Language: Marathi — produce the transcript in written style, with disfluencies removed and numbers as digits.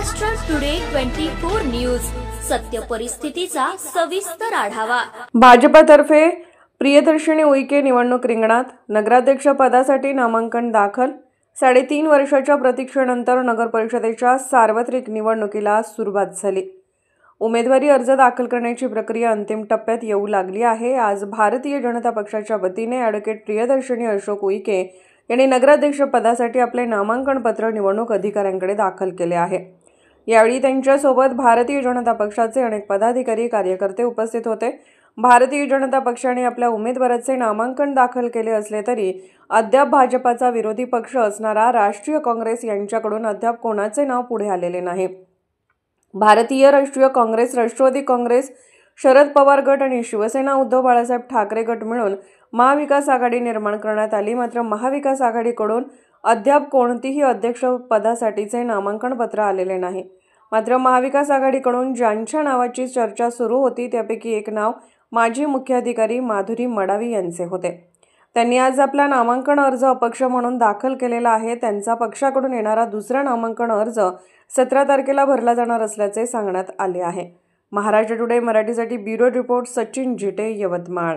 महाराष्ट्र टुडे 24 न्यूज, सत्य परिस्थितीचा सविस्तर आढावा। भाजपातर्फे प्रियदर्शनी उईके निवडणूक रिंगणात। नगराध्यक्ष पदासाठी नामांकन दाखल। 3.5 वर्षाच्या प्रतीक्षेनंतर नगर परिषदेच्या सार्वत्रिक निवडणुकीला सुरुवात झाली। उमेदवारी अर्ज दाखल करण्याची प्रक्रिया अंतिम टप्प्यात येऊ लागली आहे। आज भारतीय जनता पक्षाच्या वतीने ॲडव्होकेट प्रियदर्शनी अशोक उईके यांनी नगराध्यक्ष पदासाठी आपले नामांकन पत्र निवडणूक अधिकाऱ्यांकडे दाखल केले आहे। यावेळी त्यांच्यासोबत भारतीय जनता पक्षाचे अनेक पदाधिकारी कार्यकर्ते उपस्थित होते। भारतीय जनता पक्षाने आपल्या उमेदवाराचे नामांकन दाखल केले असले तरी अद्याप भाजपाचा विरोधी पक्ष असणारा राष्ट्रीय काँग्रेस यांच्याकडून अद्याप कोणाचे नाव पुढे आलेले नाही। भारतीय राष्ट्रीय काँग्रेस, राष्ट्रवादी काँग्रेस, शरद पवार गट आणि शिवसेना उद्धव बाळासाहेब ठाकरे गट मिळून महाविकास आघाडी निर्माण करण्यात आली। मात्र महाविकास आघाडीकडून अद्याप कोणतीही अध्यक्ष पदासाठीचे नामांकन पत्र आलेले नाही। मात्र महाविकास आघाडीकडून ज्यांच्या नावाची चर्चा सुरू होती त्यापैकी एक नाव माजी मुख्याधिकारी माधुरी मडावी यांचे होते। त्यांनी आज आपला नामांकन अर्ज अपक्ष म्हणून दाखल केलेला आहे। त्यांचा पक्षाकडून येणारा दुसरा नामांकन अर्ज 17 तारखेला भरला जाणार असल्याचे सांगण्यात आले आहे। महाराष्ट्र टुडे मराठीसाठी ब्युरो रिपोर्ट सचिन जिटे, यवतमाळ।